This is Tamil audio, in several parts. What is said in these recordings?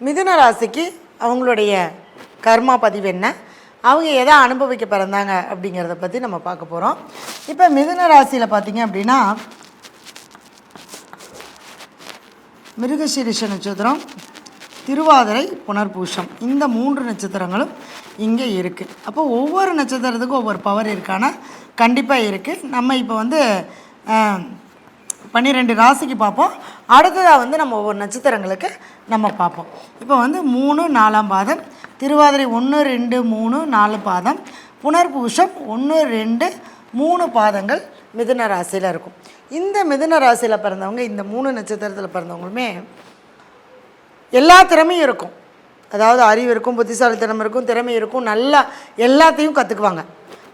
மிதுன ராசிக்கு அவங்களுடைய கர்மா பதிவு என்ன, அவங்க எதை அனுபவிக்க பிறந்தாங்க அப்படிங்கிறத பற்றி நம்ம பார்க்க போகிறோம். இப்போ மிதுன ராசியில் பார்த்திங்க அப்படின்னா மிருகசீரிஷ நட்சத்திரம், திருவாதிரை, புனர்பூஷம், இந்த 3 நட்சத்திரங்களும் இங்கே இருக்குது. அப்போ ஒவ்வொரு நட்சத்திரத்துக்கும் ஒவ்வொரு பவர் இருக்கான கண்டிப்பாக இருக்குது. நம்ம இப்போ 12 ராசிக்கு பார்ப்போம். அடுத்ததாக நம்ம ஒவ்வொரு நட்சத்திரங்களுக்கு நம்ம பார்ப்போம். இப்போ 3, 4ஆம் பாதம், திருவாதிரை 1, 2, 3, 4 பாதம், புனர்பூஷம் 1, 2, 3 பாதங்கள் மிதுன ராசியில் இருக்கும். இந்த மிதுன ராசியில் பிறந்தவங்க, இந்த 3 நட்சத்திரத்தில் பிறந்தவங்களுமே எல்லா திறமையும் இருக்கும். அதாவது அறிவு இருக்கும், புத்திசாலித்தனம் இருக்கும், திறமை இருக்கும், நல்லா எல்லாத்தையும் கற்றுக்குவாங்க.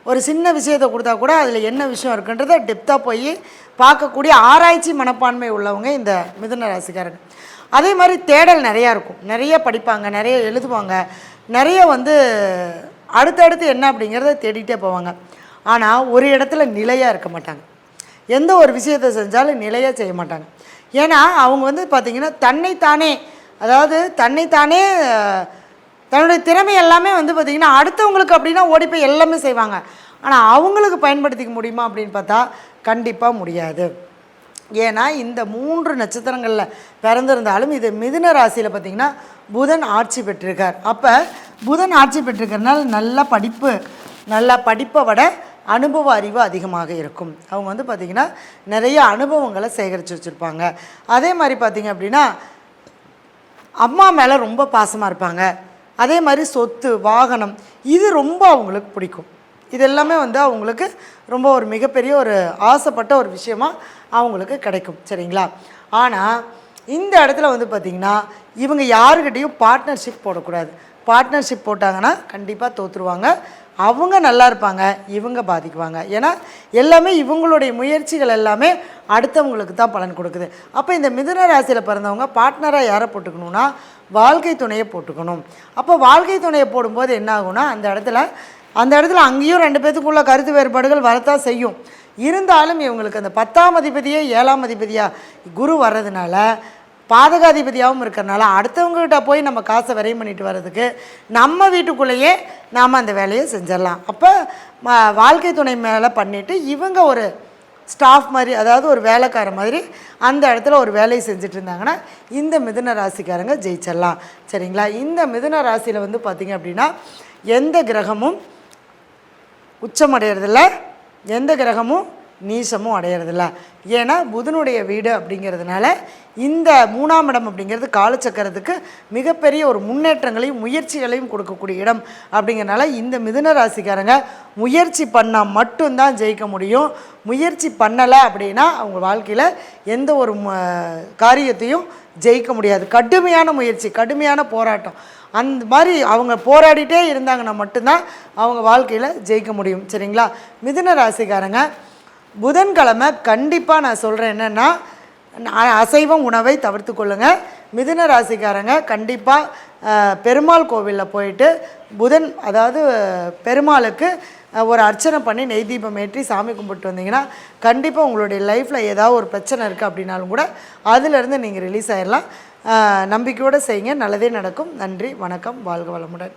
ஒரு சின்ன விஷயத்தை கொடுத்தா கூட அதில் என்ன விஷயம் இருக்குன்றதை டெப்த்தாக போய் பார்க்கக்கூடிய ஆராய்ச்சி மனப்பான்மை உள்ளவங்க இந்த மிதுன ராசிக்காரங்க. அதே மாதிரி தேடல் நிறையா இருக்கும், நிறைய படிப்பாங்க, நிறைய எழுதுவாங்க, நிறைய அடுத்தடுத்து என்ன அப்படிங்கிறத தேடிகிட்டே போவாங்க. ஆனால் ஒரு இடத்துல நிலையாக இருக்க மாட்டாங்க. எந்த ஒரு விஷயத்தை செஞ்சாலும் நிலையாக செய்ய மாட்டாங்க. ஏன்னா அவங்க பார்த்திங்கன்னா தன்னைத்தானே, அதாவது தன்னைத்தானே தன்னுடைய திறமை எல்லாமே பார்த்திங்கன்னா அடுத்தவங்களுக்கு அப்படின்னா ஓடி போய் எல்லாமே செய்வாங்க. ஆனால் அவங்களுக்கு பயன்படுத்திக்க முடியுமா அப்படின்னு பார்த்தா கண்டிப்பாக முடியாது. ஏன்னா இந்த 3 நட்சத்திரங்களில் பிறந்திருந்தாலும் இது மிதுன ராசியில் பார்த்திங்கன்னா புதன் ஆட்சி பெற்றிருக்கார். அப்போ புதன் ஆட்சி பெற்றிருக்கிறதுனால நல்லா படிப்பை விட அனுபவ அறிவு அதிகமாக இருக்கும். அவங்க பார்த்திங்கன்னா நிறைய அனுபவங்களை சேகரித்து வச்சுருப்பாங்க. அதே மாதிரி பார்த்திங்க அப்படின்னா அம்மா மேலே ரொம்ப பாசமாக இருப்பாங்க. அதே மாதிரி சொத்து, வாகனம், இது ரொம்ப அவங்களுக்கு பிடிக்கும். இது எல்லாமே அவங்களுக்கு ரொம்ப ஒரு மிகப்பெரிய ஒரு ஆசைப்பட்ட ஒரு விஷயமாக அவங்களுக்கு கிடைக்கும். சரிங்களா? ஆனால் இந்த இடத்துல பார்த்திங்கன்னா இவங்க யாருக்கிட்டேயும் பார்ட்னர்ஷிப் போடக்கூடாது. பார்ட்னர்ஷிப் போட்டாங்கன்னா கண்டிப்பாக தோற்றுருவாங்க. அவங்க நல்லா இருப்பாங்க, இவங்க பாதிக்குவாங்க. ஏன்னா எல்லாமே இவங்களுடைய முயற்சிகள் எல்லாமே அடுத்தவங்களுக்கு தான் பலன் கொடுக்குது. அப்போ இந்த மிதுன ராசியில் பிறந்தவங்க பார்ட்னராக யாரை போட்டுக்கணும்னா வாழ்க்கை துணையை போட்டுக்கணும். அப்போ வாழ்க்கை துணையை போடும்போது என்ன ஆகும்னா அந்த இடத்துல அங்கேயும் 2 பேத்துக்குள்ள கருத்து வேறுபாடுகள் வரத்தான் செய்யும். இருந்தாலும் இவங்களுக்கு அந்த 10ஆம் அதிபதியே 7ஆம் அதிபதியாக குரு வர்றதுனால, பாதகாதிபதியாகவும் இருக்கிறனால அடுத்தவங்ககிட்ட போய் நம்ம காசை விரையும் பண்ணிட்டு வர்றதுக்கு நம்ம வீட்டுக்குள்ளேயே நாம் அந்த வேலையை செஞ்சிடலாம். அப்போ வாழ்க்கை துணை மேலே பண்ணிவிட்டு இவங்க ஒரு ஸ்டாஃப் மாதிரி, அதாவது ஒரு வேலைக்கார மாதிரி அந்த இடத்துல ஒரு வேலையை செஞ்சுட்டு இருந்தாங்கன்னா இந்த மிதுன ராசிக்காரங்க ஜெயிச்சிடலாம். சரிங்களா? இந்த மிதுன ராசியில் பார்த்திங்க அப்படின்னா எந்த கிரகமும் உச்சமடைகிறதில்ல, எந்த கிரகமும் நீசமும் அடையிறதில்ல. ஏன்னா புதனுடைய வீடு அப்படிங்கிறதுனால இந்த 3ஆம் இடம் அப்படிங்கிறது காலச்சக்கரத்துக்கு மிகப்பெரிய ஒரு முன்னேற்றங்களையும் முயற்சிகளையும் கொடுக்கக்கூடிய இடம். அப்படிங்கிறனால இந்த மிதுன ராசிக்காரங்க முயற்சி பண்ணால் மட்டும்தான் ஜெயிக்க முடியும். முயற்சி பண்ணலை அப்படின்னா அவங்க வாழ்க்கையில் எந்த ஒரு காரியத்தையும் ஜெயிக்க முடியாது. கடுமையான முயற்சி, கடுமையான போராட்டம், அந்த மாதிரி அவங்க போராடிட்டே இருந்தாங்கன்னா மட்டும்தான் அவங்க வாழ்க்கையில் ஜெயிக்க முடியும். சரிங்களா? மிதுன ராசிக்காரங்க புதன்கிழமை கண்டிப்பாக நான் சொல்கிறேன் என்னென்னா அசைவம் உணவை தவிர்த்து கொள்ளுங்கள். மிதுன ராசிக்காரங்க கண்டிப்பாக பெருமாள் கோவிலில் போயிட்டு அதாவது பெருமாளுக்கு ஒரு அர்ச்சனை பண்ணி நெய் தீபம் ஏற்றி சாமி கும்பிட்டு வந்தீங்கன்னா கண்டிப்பாக உங்களுடைய லைஃப்பில் ஏதாவது ஒரு பிரச்சனை இருக்குது அப்படின்னாலும் கூட அதிலிருந்து நீங்கள் ரிலீஸ் ஆகிடலாம். நம்பிக்கையோடு செய்யுங்க, நல்லதே நடக்கும். நன்றி, வணக்கம், வாழ்க வளமுடன்.